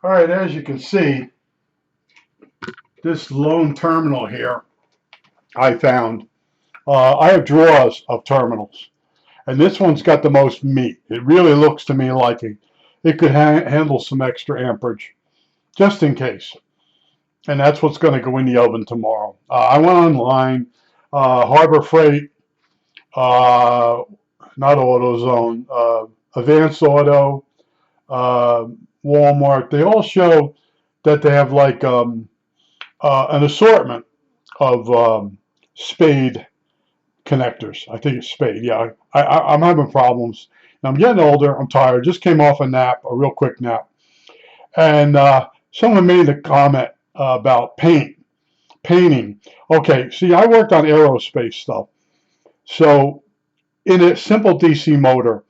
All right, as you can see, this lone terminal here I found. I have drawers of terminals, and this one's got the most meat. It really looks to me like it could handle some extra amperage, just in case. And that's what's going to go in the oven tomorrow. I went online, Harbor Freight, uh, not AutoZone, Advance Auto, uh, Walmart. They all show that they have like an assortment of spade connectors. I think it's spade. Yeah, I'm having problems. I'm getting older. I'm tired. Just came off a nap, a real quick nap, and someone made a comment about painting. Okay, see, I worked on aerospace stuff, so in a simple DC motor,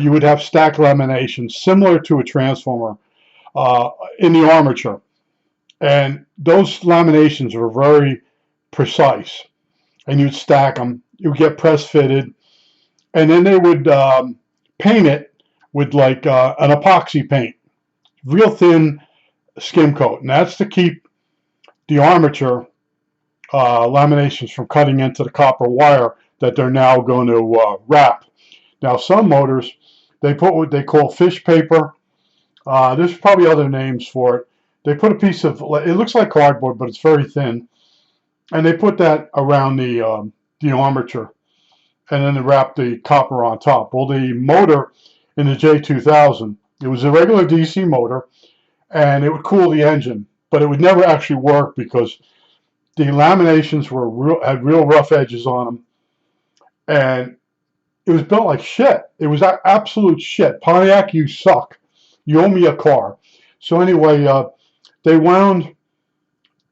you would have stack lamination similar to a transformer uh, in the armature, and those laminations were very precise, and you'd stack them. You get press fitted, and then they would paint it with like an epoxy paint, real thin skim coat, and that's to keep the armature laminations from cutting into the copper wire that they're now going to wrap. Now, some motors, they put what they call fish paper. There's probably other names for it. They put a piece of, it looks like cardboard, but it's very thin, and they put that around the armature, and then they wrap the copper on top. Well, the motor in the J2000, it was a regular DC motor, and it would cool the engine, but it would never actually work because the laminations had real rough edges on them, and it was built like shit. It was absolute shit. Pontiac, you suck. You owe me a car. So anyway, they wound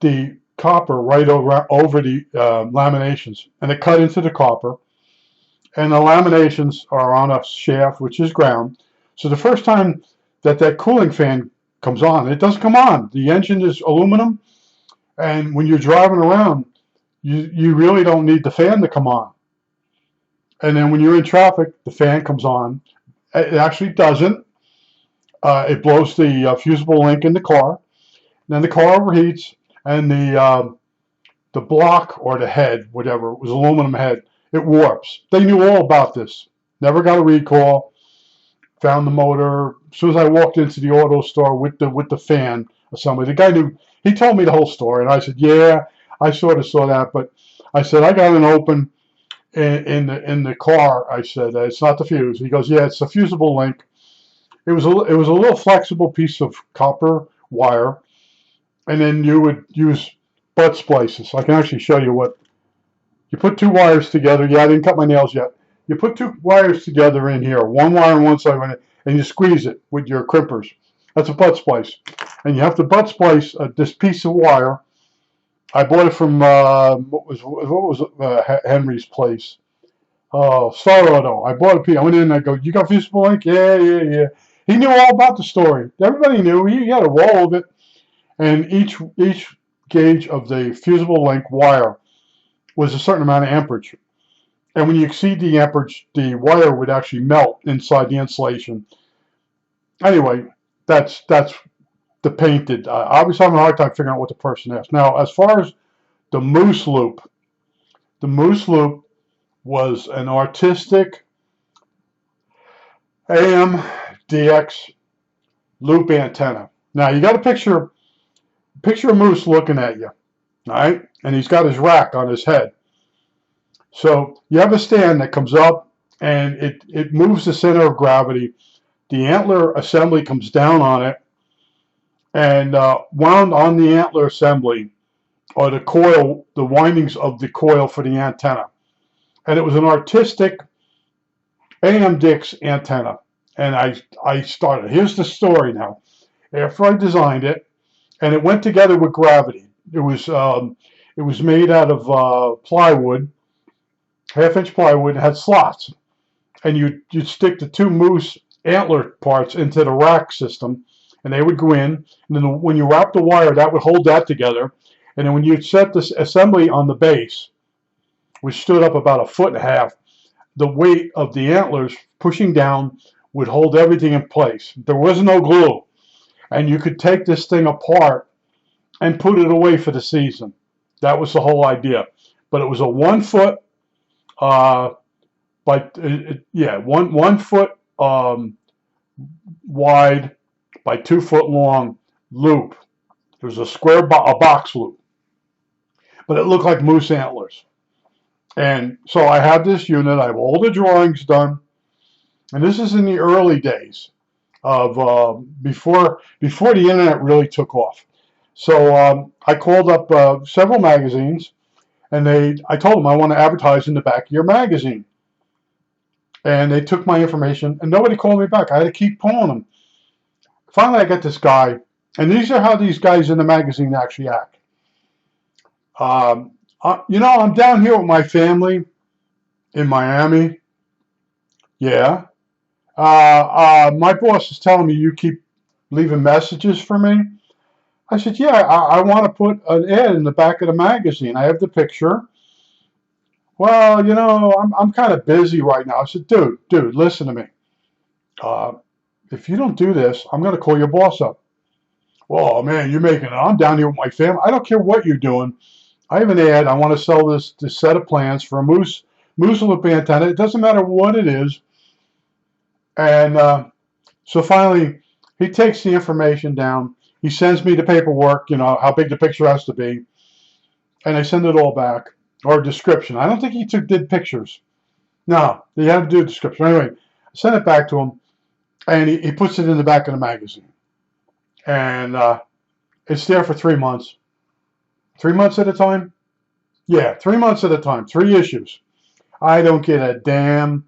the copper right over the laminations, and it cut into the copper. And the laminations are on a shaft, which is ground. So the first time that cooling fan comes on, it doesn't come on. The engine is aluminum, and when you're driving around, you really don't need the fan to come on. And then when you're in traffic, the fan comes on. It actually doesn't. It blows the fusible link in the car. Then the car overheats, and the block or the head, whatever, it was aluminum head, it warps. They knew all about this. Never got a recall. Found the motor. As soon as I walked into the auto store with the fan assembly, the guy knew. He told me the whole story, and I said, "Yeah, I sort of saw that." But I said, "I got an open in the car." I said, "It's not the fuse." He goes, "Yeah, it's a fusible link." It was a little flexible piece of copper wire, and then you would use butt splices. I can actually show you what you put two wires together. Yeah, I didn't cut my nails yet. You put two wires together in here, one wire on one side, and you squeeze it with your crimpers. That's a butt splice. And you have to butt splice this piece of wire. I bought it from what was Henry's place? Oh, Star Auto. I bought a piece. I went in and I go, "You got fusible link?" "Yeah, yeah, yeah." He knew all about the story. Everybody knew. He had a roll of it, and each gauge of the fusible link wire was a certain amount of amperage. And when you exceed the amperage, the wire would actually melt inside the insulation. Anyway, that's the painted. I was having a hard time figuring out what the person asked. Now, as far as the Moose Loop, the Moose Loop was an artistic AM-DX loop antenna. Now, you got to picture a moose looking at you, all right? And he's got his rack on his head. So you have a stand that comes up, and it moves the center of gravity. The antler assembly comes down on it, and wound on the antler assembly are the coil, the windings of the coil for the antenna. And it was an artistic AM-DX antenna. And I started. Here's the story now. After I designed it, and it went together with gravity. It was made out of plywood, half-inch plywood. It had slots, and you'd stick the two moose antler parts into the rack system, and they would go in. And then when you wrap the wire, that would hold that together. And then when you set this assembly on the base, which stood up about 1.5 feet, the weight of the antlers pushing down would hold everything in place. There was no glue. and you could take this thing apart and put it away for the season. That was the whole idea. But it was a 1 foot, yeah, one foot wide by 2 foot long loop. It was a square, a box loop, but it looked like moose antlers. And so I have this unit. I have all the drawings done, and this is in the early days of before the internet really took off. So I called up several magazines, and I told them I want to advertise in the back of your magazine. And they took my information, and nobody called me back. I had to keep calling them. Finally, I got this guy, and these are how these guys in the magazine actually act. You know, I'm down here with my family in Miami. Yeah. My boss is telling me you keep leaving messages for me. I said, yeah, I want to put an ad in the back of the magazine. I have the picture. Well, you know, I'm kind of busy right now. I said, dude, listen to me. If you don't do this, I'm going to call your boss up. Well, man, you're making it. I'm down here with my family. I don't care what you're doing. I have an ad. I want to sell this set of plans for a moose loop antenna. It doesn't matter what it is. And so finally, he takes the information down. He sends me the paperwork, you know, how big the picture has to be. And I send it all back. Or a description. I don't think he did pictures. No, he had to do a description. Anyway, I sent it back to him, and he puts it in the back of the magazine. And it's there for 3 months. 3 months at a time? Yeah, 3 months at a time. 3 issues. I don't get a damn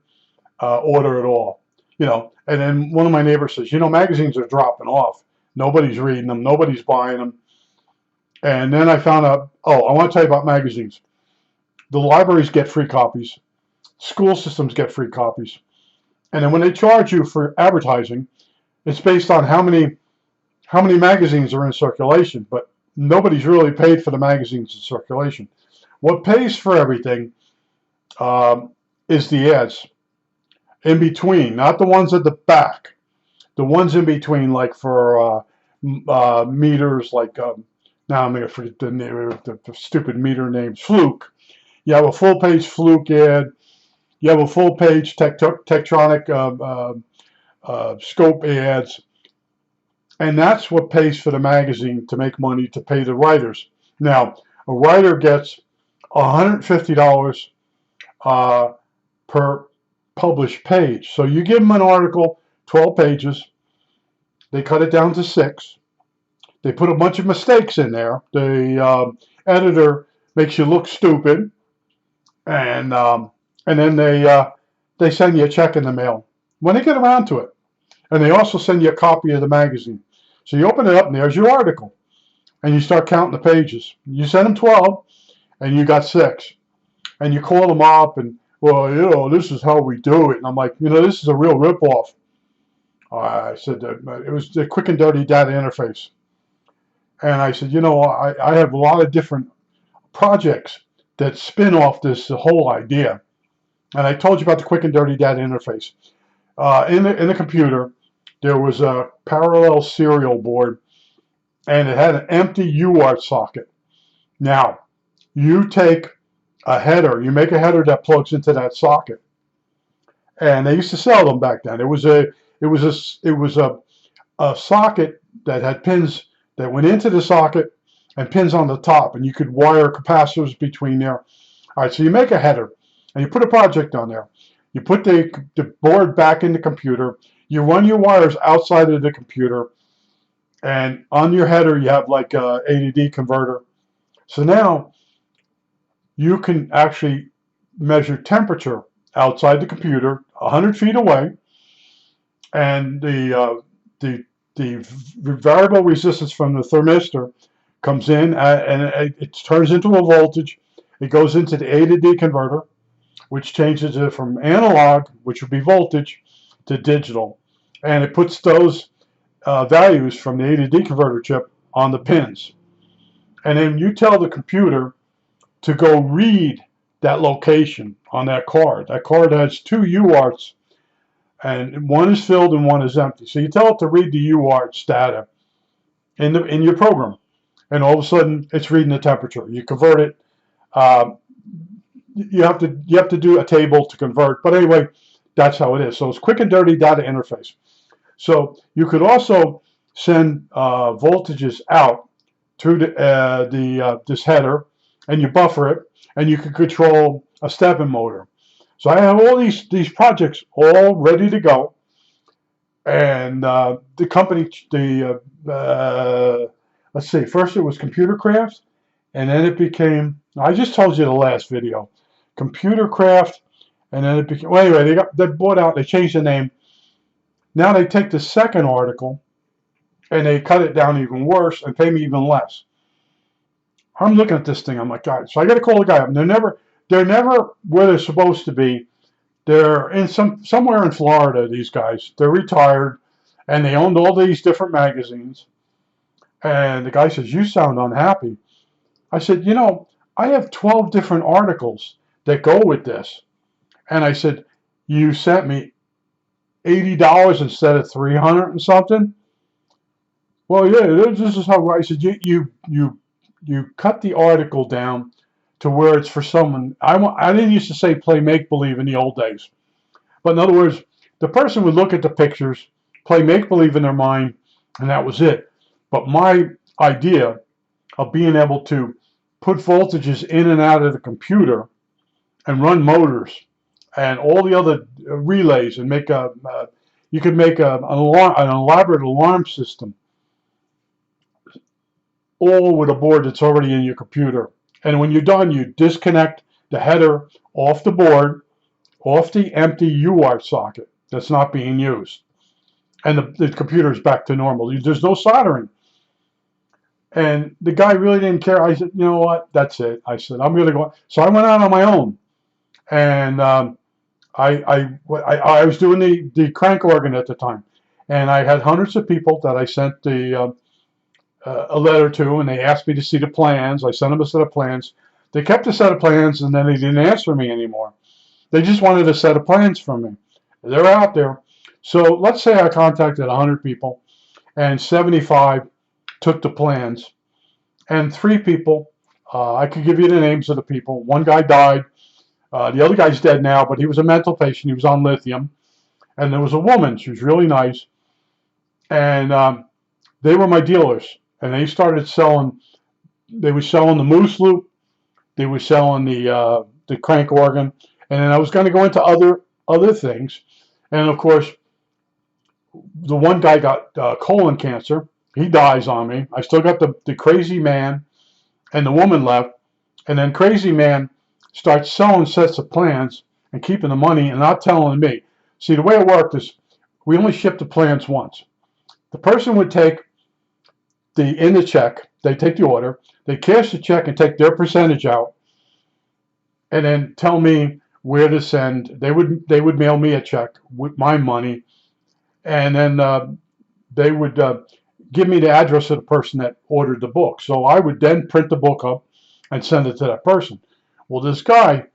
order at all. You know, and then one of my neighbors says, you know, magazines are dropping off. Nobody's reading them. Nobody's buying them. And then I found out, oh, I want to tell you about magazines. The libraries get free copies. School systems get free copies. And then when they charge you for advertising, it's based on how many magazines are in circulation. But nobody's really paid for the magazines in circulation. What pays for everything is the ads in between, not the ones at the back. The ones in between, like for meters, like now I'm going to forget the stupid meter name, Fluke. You have a full-page Fluke ad. You have a full-page Tektronix scope ads. And that's what pays for the magazine to make money to pay the writers. Now, a writer gets $150 per published page. So you give them an article, 12 pages. They cut it down to 6. They put a bunch of mistakes in there. The editor makes you look stupid. And then they send you a check in the mail when they get around to it. And they also send you a copy of the magazine. So you open it up and there's your article. And you start counting the pages. You send them 12 and you got 6. And you call them up and, well, you know, this is how we do it. And I'm like, you know, this is a real ripoff. I said that it was the quick and dirty data interface. And I said, you know, I have a lot of different projects that spin off this whole idea. And I told you about the quick and dirty data interface. In the computer, there was a parallel serial board, and it had an empty UART socket. Now, you take a header, you make a header that plugs into that socket. And they used to sell them back then. It was a socket that had pins that went into the socket and pins on the top, and you could wire capacitors between there. All right, so you make a header, and you put a project on there. You put the board back in the computer. You run your wires outside of the computer, and on your header you have like a A to D converter. So now you can actually measure temperature outside the computer, 100 feet away, and the variable resistance from the thermistor comes in and it turns into a voltage. It goes into the A to D converter, which changes it from analog, which would be voltage, to digital. And it puts those values from the A to D converter chip on the pins. And then you tell the computer to go read that location on that card. That card has 2 UARTs, and one is filled and one is empty. So you tell it to read the UARTs data, in your program, and all of a sudden it's reading the temperature. You convert it. Uh, you have to do a table to convert. But anyway, that's how it is. So it's quick and dirty data interface. So you could also send voltages out through this header, and you buffer it, and you can control a stepping motor. So I have all these projects all ready to go, and the company, let's see, first it was Computercraft, and then it became, I just told you the last video, Computercraft, and then it became, well, anyway, they bought out, they changed the name. Now they take the second article and they cut it down even worse and pay me even less. I'm looking at this thing, I'm like, God, so I got to call the guy up. And they're never where they're supposed to be. They're in somewhere in Florida, these guys. They're retired, and they owned all these different magazines. And the guy says, "You sound unhappy." I said, I have 12 different articles that go with this. And I said, you sent me $80 instead of 300 and something. Well, yeah, this is how I said, you cut the article down to where it's for someone. I didn't used to say play make-believe in the old days. But in other words, the person would look at the pictures, play make-believe in their mind, and that was it. But my idea of being able to put voltages in and out of the computer and run motors and all the other relays and make you could make an elaborate alarm system all with a board that's already in your computer. And when you're done, you disconnect the header off the board, off the empty UART socket that's not being used. And the computer is back to normal. There's no soldering. And the guy really didn't care. I said, you know what? That's it. I said, I'm going to go. So I went out on my own. And I was doing the crank organ at the time. And I had hundreds of people that I sent a letter to, and they asked me to see the plans. I sent them a set of plans. They kept a set of plans, and then they didn't answer me anymore. They just wanted a set of plans from me. They're out there. So let's say I contacted 100 people, and 75 took the plans, and 3 people, I could give you the names of the people. One guy died. The other guy's dead now, but he was a mental patient. He was on lithium. And there was a woman. She was really nice. And they were my dealers. And they started selling. They were selling the moose loop. They were selling the crank organ. And then I was going to go into other things. And of course, the one guy got colon cancer. He dies on me. I still got the crazy man, and the woman left. And then crazy man starts selling sets of plans and keeping the money and not telling me. See, the way it worked is we only shipped the plans once. The person would take in the check, they take the order, they cash the check and take their percentage out, and then tell me where to send. They would mail me a check with my money, and then they would give me the address of the person that ordered the book. So I would then print the book up and send it to that person. Well, this guy,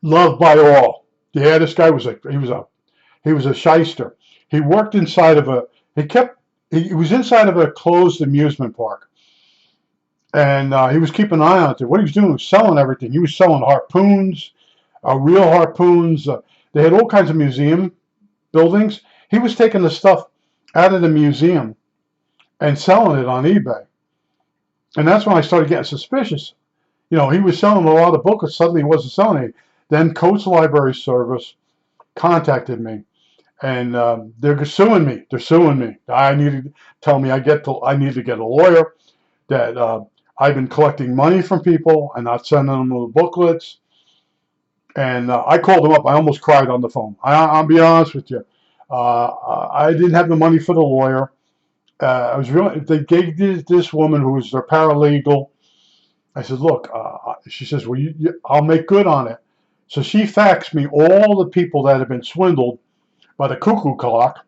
loved by all. Yeah, this guy was a shyster. He worked inside of he was inside of a closed amusement park, and he was keeping an eye on it. What he was doing was selling everything. He was selling harpoons, real harpoons. They had all kinds of museum buildings. He was taking the stuff out of the museum and selling it on eBay. And that's when I started getting suspicious. He was selling a lot of booklets. Suddenly he wasn't selling it. Then Coates Library Service contacted me, and they're suing me. They're suing me. I need to tell me I need to get a lawyer, that I've been collecting money from people and not sending them the booklets. And I called them up. I almost cried on the phone. I'll be honest with you. I didn't have the money for the lawyer. They gave this woman who was their paralegal. I said, look, she says, well, I'll make good on it. So she faxed me all the people that had been swindled by the cuckoo clock,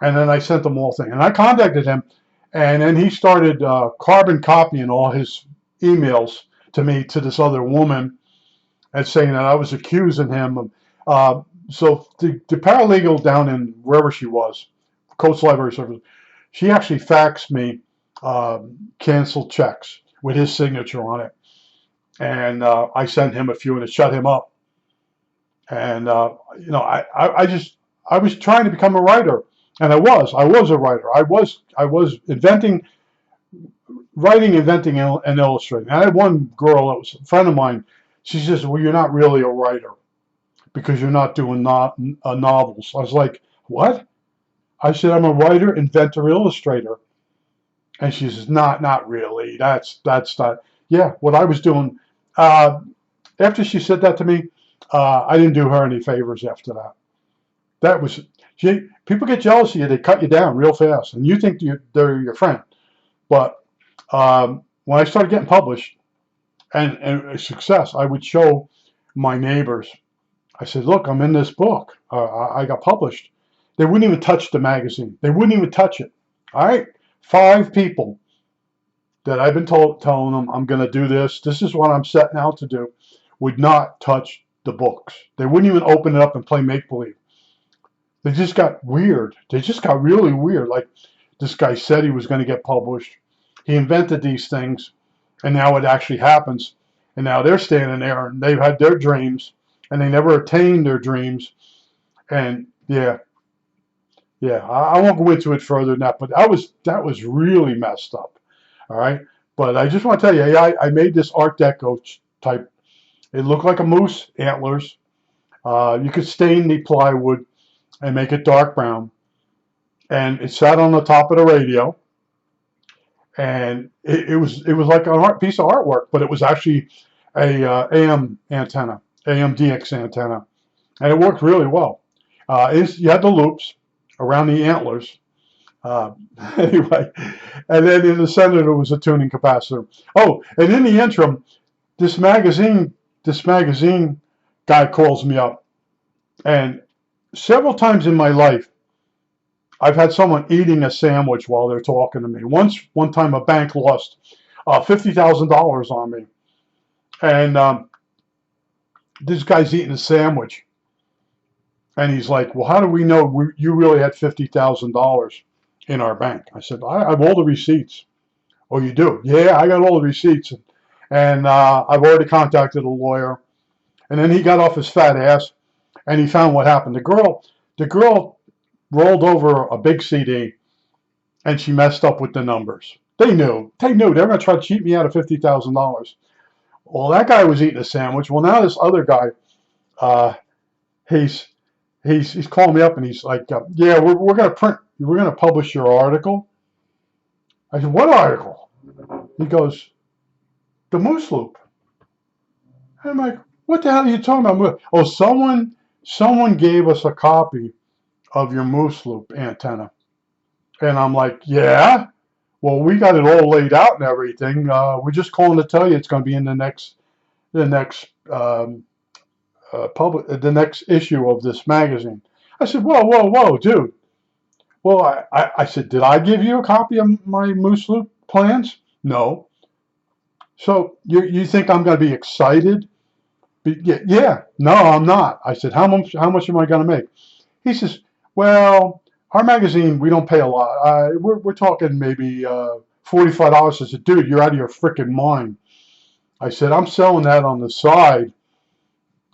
and then I sent them all things. And I contacted him, and then he started carbon copying all his emails to me to this other woman, and saying that I was accusing him. So the paralegal down in wherever she was, Coates Library Service, She actually faxed me canceled checks with his signature on it, and I sent him a few, and it shut him up. And you know, I was trying to become a writer, and I was a writer. I was writing, inventing, and illustrating. I had one girl that was a friend of mine. She says, "Well, you're not really a writer because you're not doing novels." I was like, "What?" I said, "I'm a writer, inventor, illustrator." And she says, not really. That's not. Yeah, what I was doing. Uh, After she said that to me, I didn't do her any favors after that. That was people get jealous of you. They cut you down real fast, and you think they're your friend. But when I started getting published and success, I would show my neighbors. I said, "Look, I'm in this book. I got published." They wouldn't even touch the magazine. They wouldn't even touch it. All right, 5 people that I've been telling them I'm going to do this. This is what I'm setting out to do. Would not touch the books. They wouldn't even open it up and play make believe. They just got weird. They just got really weird. Like this guy said he was going to get published. He invented these things, and now it actually happens. And now they're standing there, and they've had their dreams, and they never attained their dreams. And yeah, I won't go into it further than that. But that was really messed up. All right. But I just want to tell you, I made this Art Deco type. It looked like a moose antlers. You could stain the plywood and make it dark brown. And it sat on the top of the radio. And it was like a piece of artwork, but it was actually a AM antenna, AM-DX antenna. And it worked really well. You had the loops around the antlers. Uh, anyway, and then in the center there was a tuning capacitor. Oh, and in the interim, this magazine guy calls me up, and several times in my life, I've had someone eating a sandwich while they're talking to me. One time, a bank lost $50,000 on me, and this guy's eating a sandwich, and he's like, "Well, how do we know you really had $50,000 in our bank?" I said, "I have all the receipts." "Oh, you do?" "Yeah, I got all the receipts, and I've already contacted a lawyer." And then he got off his fat ass, and he found what happened. The girl rolled over a big CD, and she messed up with the numbers. They knew they were going to try to cheat me out of $50,000. Well, that guy was eating a sandwich. Well, now this other guy, uh, he's calling me up, and he's like, "Yeah, we're going to publish your article." I said, "What article?" He goes, "The Moose Loop." And I'm like, "What the hell are you talking about?" "Oh, someone gave us a copy of your Moose Loop antenna." And I'm like, "Yeah? Well, we got it all laid out and everything. We're just calling to tell you it's going to be in the next the next issue of this magazine." I said, "Whoa, dude." Well, I said, "Did I give you a copy of my Moose Loop plans?" "No." "So you think I'm going to be excited?" Yeah. "No, I'm not." I said, How much am I going to make?" He says, "Well, our magazine, we don't pay a lot. We're talking maybe $45. I said, "Dude, you're out of your freaking mind." I said, "I'm selling that on the side."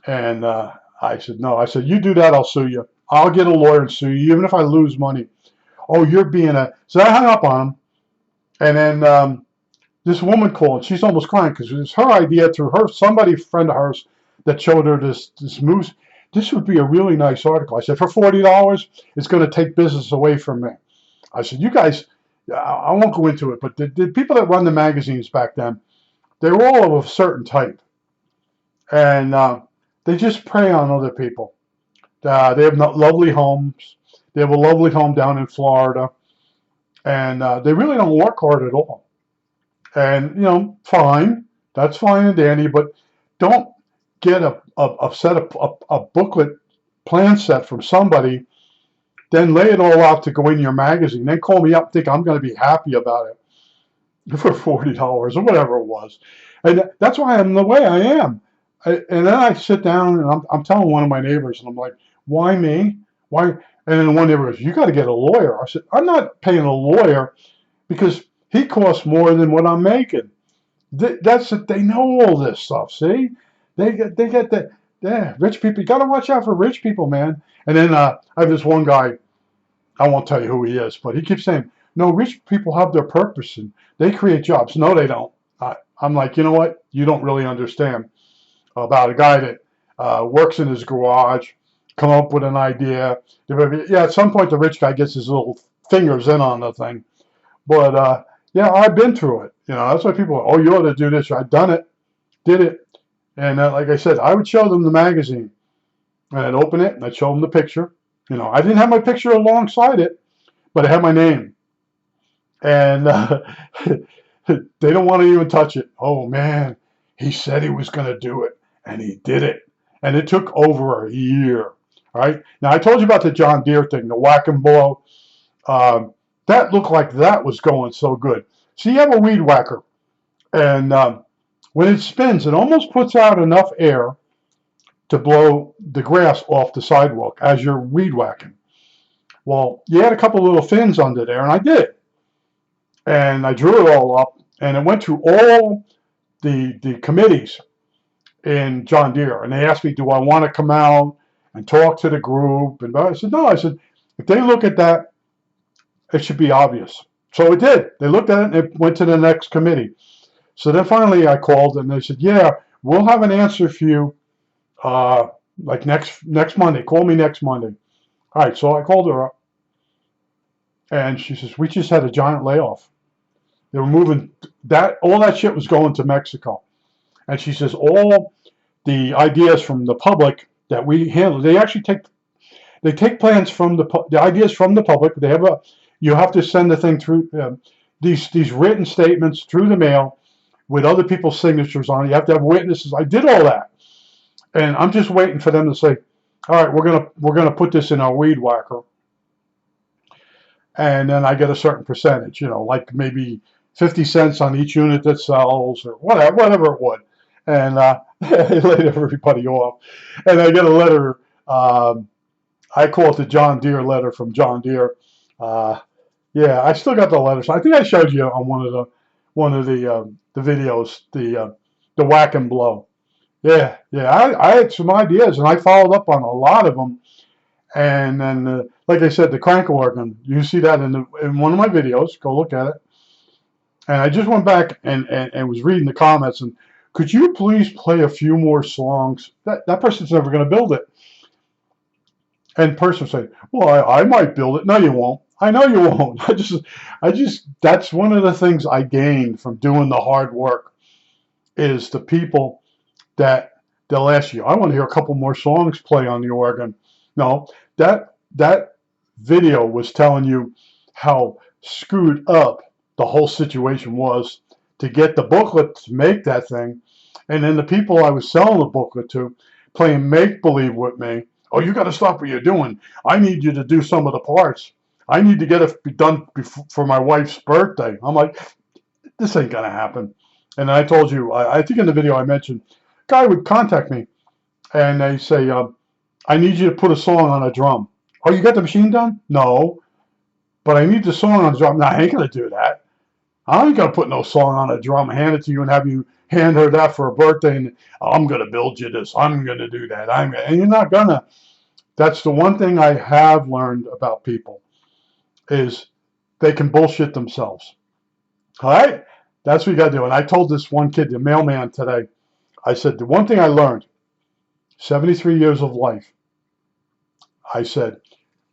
And I said, "No." I said, "You do that, I'll sue you. I'll get a lawyer and sue you, even if I lose money." "Oh, you're being a..." So I hung up on him. And then this woman called. She's almost crying because it was her idea through somebody, friend of hers, that showed her this moose. "This would be a really nice article." I said, "For $40, it's going to take business away from me." I said, "You guys," I won't go into it, but the people that run the magazines back then, they were all of a certain type. And they just prey on other people. They have lovely homes. They have a lovely home down in Florida. And they really don't work hard at all. And, fine. That's fine and dandy, but don't get a booklet plan set from somebody, then lay it all out to go in your magazine, then call me up and think I'm going to be happy about it for $40 or whatever it was. And that's why I'm the way I am. And then I sit down and I'm telling one of my neighbors, and I'm like, "Why me? Why?" And then the one neighbor goes, you got to get a lawyer. I said, I'm not paying a lawyer because he costs more than what I'm making. That's it. They know all this stuff. See, they get that. Yeah, rich people. You got to watch out for rich people, man. And then I have this one guy. I won't tell you who he is, but he keeps saying, no, rich people have their purpose and they create jobs. No, they don't. I'm like, you know what? You don't really understand about a guy that works in his garage, come up with an idea. Yeah, at some point the rich guy gets his little fingers in on the thing. But yeah, I've been through it. You know, that's why people, oh, you ought to do this. I've done it, did it. And like I said, I would show them the magazine. And I'd open it and I'd show them the picture. You know, I didn't have my picture alongside it, but it had my name. And they don't want to even touch it. Oh, man, he said he was going to do it, and he did it. And it took over a year. All right. Now, I told you about the John Deere thing, the whack and blow. That looked like that was going so good. So you have a weed whacker, and when it spins, it almost puts out enough air to blow the grass off the sidewalk as you're weed whacking. Well, you had a couple little fins under there, and I did. And I drew it all up, and it went through all the committees in John Deere, and they asked me, do I want to come out and talk to the group? And I said, no. I said, if they look at that, it should be obvious. So it did. They looked at it, and it went to the next committee. So then finally I called, and they said, yeah, we'll have an answer for you like next Monday. Call me next Monday. All right, so I called her up, and she says, we just had a giant layoff. They were moving all that shit was going to Mexico. And she says, all the ideas from the public that we handle, they actually take plans from the ideas from the public. You have to send the thing through these written statements through the mail with other people's signatures on it. You have to have witnesses. I did all that. And I'm just waiting for them to say, all right, we're gonna put this in our weed whacker. And then I get a certain percentage, you know, like maybe 50 cents on each unit that sells or whatever it would. And it laid everybody off. And I get a letter, I call it the John Deere letter from John Deere. Yeah, I still got the letters. I think I showed you on one of the videos, the whack and blow. Yeah, I had some ideas, and I followed up on a lot of them. And then, like I said, the crank organ, you see that in one of my videos. Go look at it. And I just went back and was reading the comments, and could you please play a few more songs? That person's never going to build it. And person said, well, I might build it. No, you won't. I know you won't. I just, that's one of the things I gained from doing the hard work is the people that they'll ask you, I want to hear a couple more songs play on the organ. No, that video was telling you how screwed up the whole situation was to get the booklet to make that thing. And then the people I was selling the booklet to playing make-believe with me. Oh, you got to stop what you're doing. I need you to do some of the parts. I need to get it done for my wife's birthday. I'm like, this ain't going to happen. And I told you, I think in the video I mentioned, guy would contact me and they say, I need you to put a song on a drum. Oh, you got the machine done? No, but I need the song on a drum. No, I ain't going to do that. I ain't going to put no song on a drum, hand it to you and have you hand her that for a birthday. And I'm going to build you this. I'm going to do that. And you're not going to. That's the one thing I have learned about people is they can bullshit themselves. All right? That's what you got to do. And I told this one kid, the mailman today, I said, the one thing I learned, 73 years of life, I said,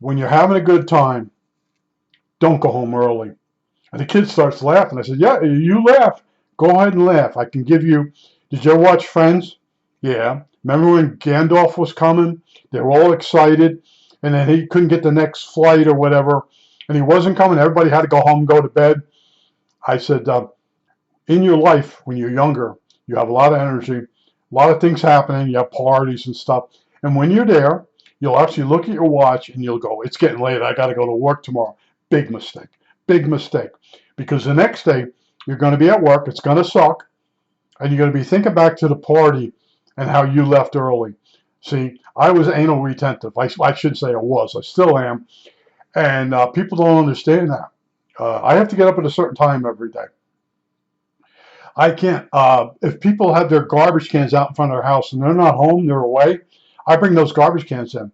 when you're having a good time, don't go home early. And the kid starts laughing. I said, yeah, you laugh. Go ahead and laugh. I can give you, did you ever watch Friends? Yeah. Remember when Gandalf was coming? They were all excited. And then he couldn't get the next flight or whatever. And he wasn't coming. Everybody had to go home and go to bed. I said, in your life, when you're younger, you have a lot of energy, a lot of things happening. You have parties and stuff. And when you're there, you'll actually look at your watch and you'll go, it's getting late. I got to go to work tomorrow. Big mistake. Big mistake. Because the next day, you're going to be at work. It's going to suck. And you're going to be thinking back to the party and how you left early. See, I was anal retentive. I should say I was. I still am. And people don't understand that. I have to get up at a certain time every day. I can't. If people have their garbage cans out in front of their house and they're not home, they're away, I bring those garbage cans in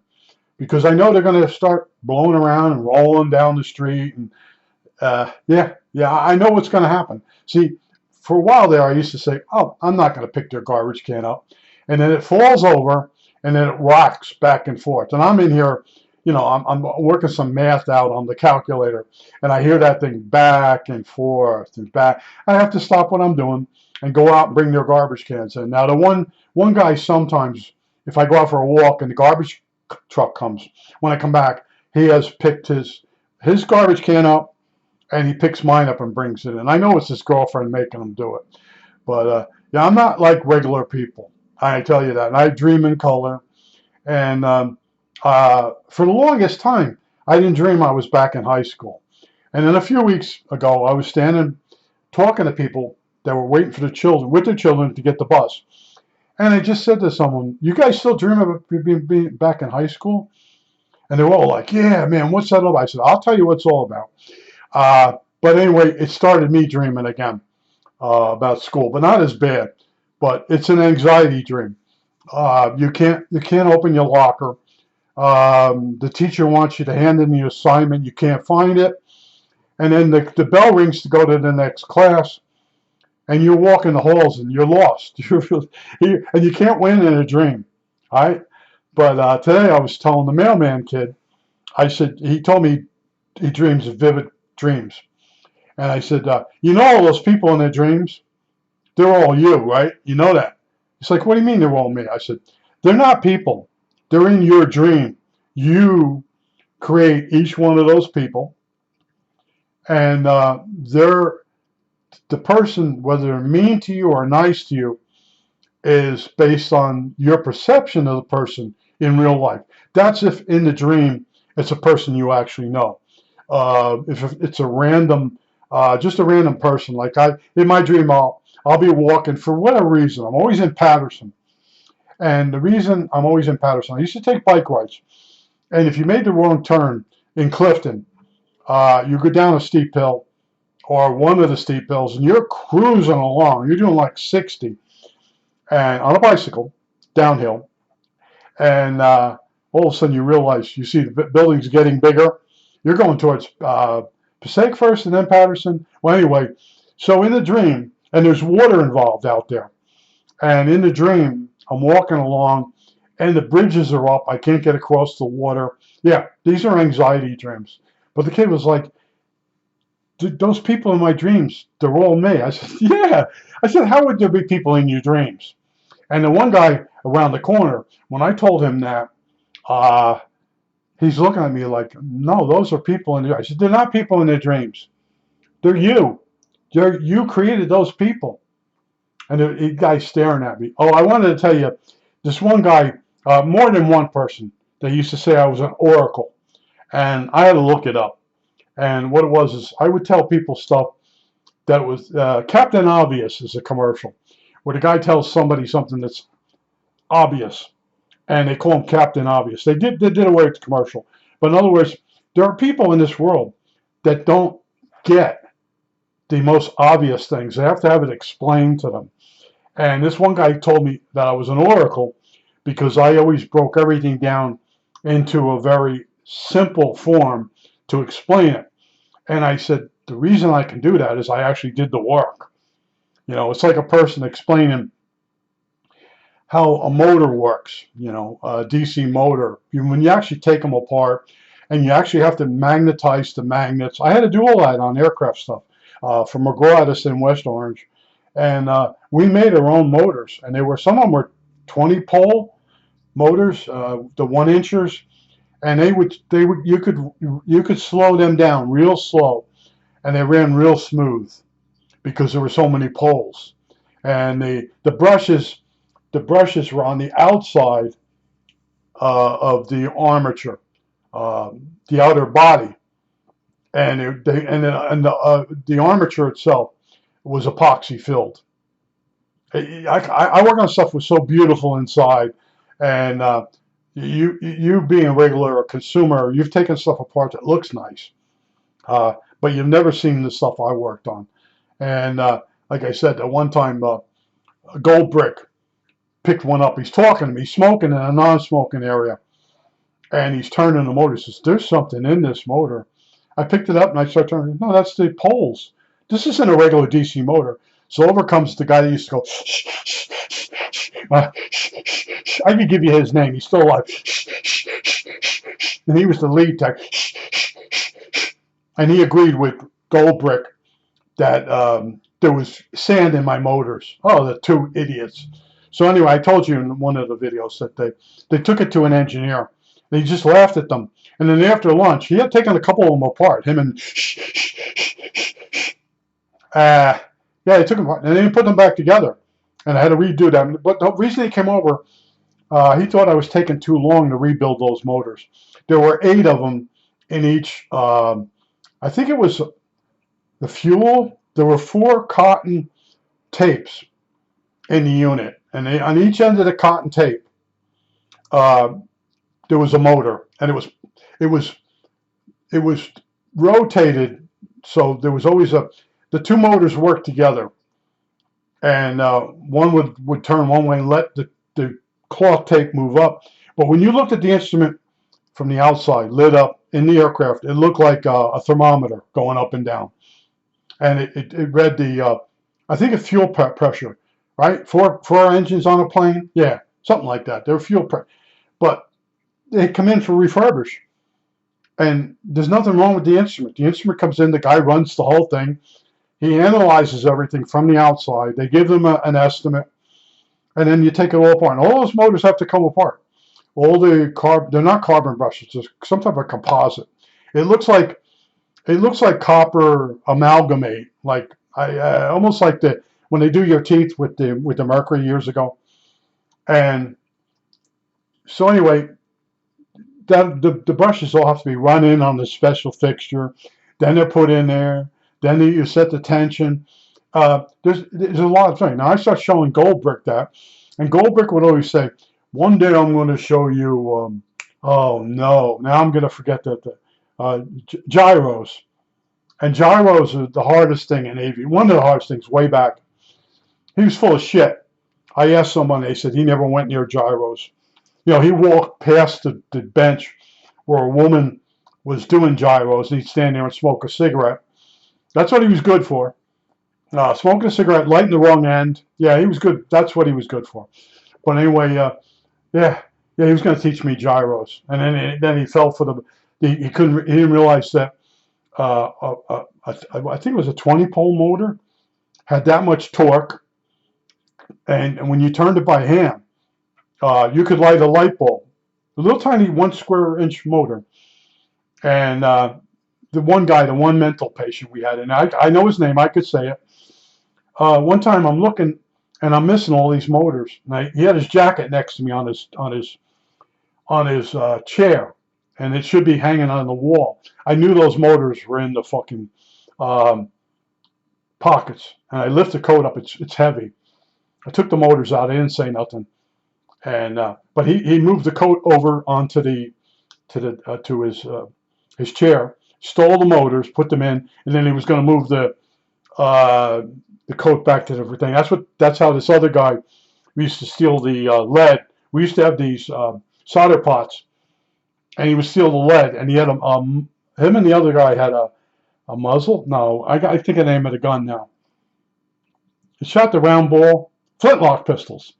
because I know they're going to start blowing around and rolling down the street. And yeah, I know what's going to happen. See, for a while there, I used to say, "Oh, I'm not going to pick their garbage can up," and then it falls over and then it rocks back and forth. And I'm in here, I'm working some math out on the calculator, and I hear that thing back and forth and back. I have to stop what I'm doing and go out and bring their garbage cans in. Now, the one guy sometimes, if I go out for a walk and the garbage truck comes, when I come back, he has picked his garbage can up and he picks mine up and brings it in. I know it's his girlfriend making him do it, but yeah, I'm not like regular people. I tell you that. And I dream in color, and for the longest time, I didn't dream I was back in high school. And then a few weeks ago, I was standing talking to people that were waiting for the children, with their children, to get the bus. And I just said to someone, "You guys still dream of being back in high school?" And they were all like, "Yeah, man, what's that all about?" I said, "I'll tell you what it's all about." But anyway, it started me dreaming again about school, but not as bad. But it's an anxiety dream. You can't open your locker. The teacher wants you to hand in the assignment. You can't find it. And then the bell rings to go to the next class, and you're walking the halls and you're lost. And you can't win in a dream. All right? But today I was telling the mailman kid, I said, he told me he dreams of vivid dreams. And I said, you know all those people in their dreams? They're all you, right? You know that. He's like, what do you mean they're all me? I said, they're not people. They're in your dream. You create each one of those people, and they're the person, whether they're mean to you or nice to you, is based on your perception of the person in real life. That's if in the dream it's a person you actually know. If it's a random, just a random person, like in my dream, I'll be walking for whatever reason. I'm always in Patterson. And the reason I'm always in Patterson, I used to take bike rides. And if you made the wrong turn in Clifton, you go down a steep hill or one of the steep hills and you're cruising along. You're doing like 60 and on a bicycle downhill. And all of a sudden you realize you see the buildings getting bigger. You're going towards Passaic first and then Patterson. Well, anyway, so in the dream, and there's water involved out there. And in the dream, I'm walking along and the bridges are up. I can't get across the water. Yeah, these are anxiety dreams. But the kid was like, those people in my dreams, they're all me. I said, yeah. I said, how would there be people in your dreams? And the one guy around the corner, when I told him that, he's looking at me like, no, those are people in there. I said, they're not people in their dreams. They're you. You created those people. And the guy's staring at me. Oh, I wanted to tell you, this one guy, more than one person, they used to say I was an oracle. And I had to look it up. And what it was is I would tell people stuff that was, Captain Obvious is a commercial, where the guy tells somebody something that's obvious. And they call him Captain Obvious. They did away with the commercial. But in other words, there are people in this world that don't get the most obvious things. They have to have it explained to them. And this one guy told me that I was an oracle because I always broke everything down into a very simple form to explain it. And I said, the reason I can do that is I actually did the work. You know, it's like a person explaining how a motor works, a DC motor. When you actually take them apart and you actually have to magnetize the magnets. I had to do all that on aircraft stuff from McGraw in West Orange. And we made our own motors. And some of them were 20 pole motors, the 1-inchers. And you could slow them down real slow. And they ran real smooth because there were so many poles. And the brushes were on the outside of the armature, the outer body, and the armature itself was epoxy filled. I work on stuff was so beautiful inside, and You being a regular consumer, you've taken stuff apart that looks nice, but you've never seen the stuff I worked on. And like I said, at one time, Gold Brick picked one up. He's talking to me, smoking in a non-smoking area, and he's turning the motor. He says, "There's something in this motor." I picked it up and I start turning. No, that's the poles. This isn't a regular DC motor. So over comes the guy that used to go, shh, shh, shh, shh. I can give you his name. He's still alive. And he was the lead tech. And he agreed with Gold Brick that there was sand in my motors. Oh, the two idiots. So anyway, I told you in one of the videos that they took it to an engineer. They just laughed at them. And then after lunch, he had taken a couple of them apart. Him and yeah, they took them apart. And then he put them back together. And I had to redo them. But the reason he came over, he thought I was taking too long to rebuild those motors. There were 8 of them in each. I think it was the fuel. There were 4 cotton tapes in the unit. And on each end of the cotton tape, there was a motor. And it was rotated. So there was always the 2 motors worked together. And one would turn one way and let the cloth tape move up. But when you looked at the instrument from the outside, lit up in the aircraft, it looked like a thermometer going up and down. And it read the, I think, a fuel pressure, right? Four engines on a plane? Yeah, something like that. They're fuel pressure. But they come in for refurbish. And there's nothing wrong with the instrument. The instrument comes in, the guy runs the whole thing. He analyzes everything from the outside. They give them an estimate, and then you take it all apart. And all those motors have to come apart. All they're not carbon brushes. It's some type of composite. It looks like copper amalgamate, like almost like when they do your teeth with the mercury years ago. And so anyway, the brushes all have to be run in on the special fixture. Then they're put in there. Then you set the tension. There's a lot of things. Now I start showing Gold Brick that, and Gold Brick would always say, "One day I'm going to show you." Oh no! Now I'm going to forget that gyros, and gyros are the hardest thing in aviation. One of the hardest things way back. He was full of shit. I asked someone. They said he never went near gyros. You know, he walked past the bench where a woman was doing gyros, and he'd stand there and smoke a cigarette. That's what he was good for. Smoking a cigarette, lighting the wrong end. Yeah, he was good. That's what he was good for. But anyway, yeah, he was going to teach me gyros, and then he fell for he couldn't. He didn't realize that. I think it was a 20-pole motor, had that much torque, and when you turned it by hand, you could light a light bulb. A little tiny 1 square inch motor, and the one mental patient we had, and I know his name, I could say it. One time I'm looking and I'm missing all these motors. And he had his jacket next to me on his chair, and it should be hanging on the wall. I knew those motors were in the fucking pockets, and I lift the coat up. It's heavy. I took the motors out. I didn't say nothing, and but he moved the coat over onto his chair. Stole the motors, put them in, and then he was going to move the coat back to everything. That's how this other guy, we used to steal the lead. We used to have these solder pots, and he would steal the lead. And he had him and the other guy had a muzzle. No, I think of the name of the gun now. It shot the round ball, flintlock pistols,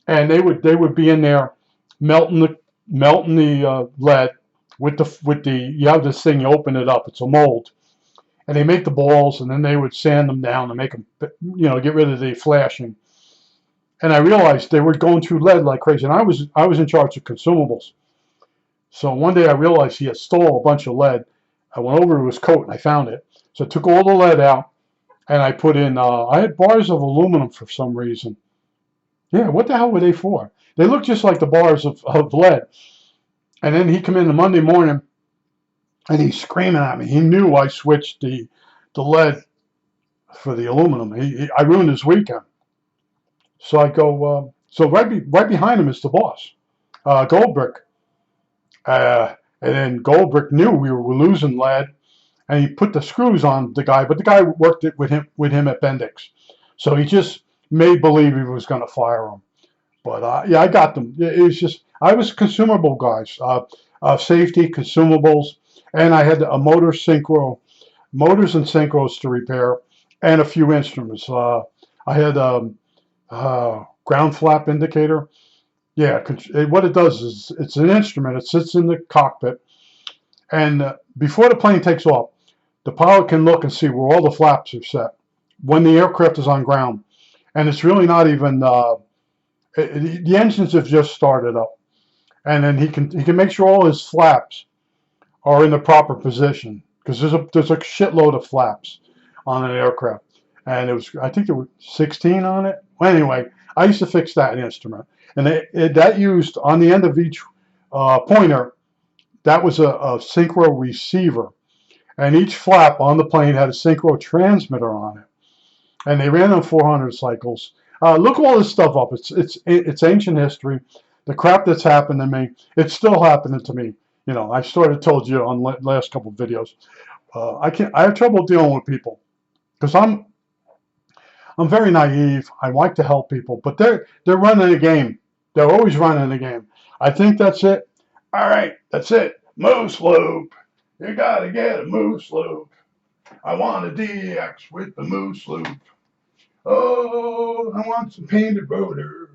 and they would be in there melting the lead. With the you have this thing, you open it up, it's a mold, and they make the balls, and then they would sand them down and make them, get rid of the flashing. And I realized they were going through lead like crazy, and I was in charge of consumables. So one day I realized he had stole a bunch of lead. I went over to his coat and I found it. So I took all the lead out, and I put in. I had bars of aluminum for some reason. Yeah, what the hell were they for? They looked just like the bars of lead. And then he come in the Monday morning, and he's screaming at me. He knew I switched the lead for the aluminum. I ruined his weekend. So I go. So right behind him is the boss. Goldbrick. And then Goldbrick knew we were losing lead, and he put the screws on the guy, but the guy worked it with him at Bendix. So he just made believe he was going to fire him. But yeah, I got them. It was just, I was consumable guys, safety, consumables, and I had a motors and synchros to repair, and a few instruments. I had ground flap indicator. Yeah, what it does is it's an instrument. It sits in the cockpit, and before the plane takes off, the pilot can look and see where all the flaps are set when the aircraft is on ground. And it's really not even, the engines have just started up. And then he can make sure all his flaps are in the proper position, because there's a shitload of flaps on an aircraft. And I think there were 16 on it. Well, anyway, I used to fix that instrument. And that used, on the end of each pointer, that was a synchro receiver. And each flap on the plane had a synchro transmitter on it. And they ran on 400 cycles. Look all this stuff up. It's ancient history. The crap that's happened to me, it's still happening to me. You know, I sort of told you on last couple of videos. I have trouble dealing with people because I'm very naive. I like to help people, but they're running a game. They're always running a game. I think that's it. All right, that's it. Moose loop. You gotta get a moose loop. I want a DX with the moose loop. Oh, I want some painted rotor.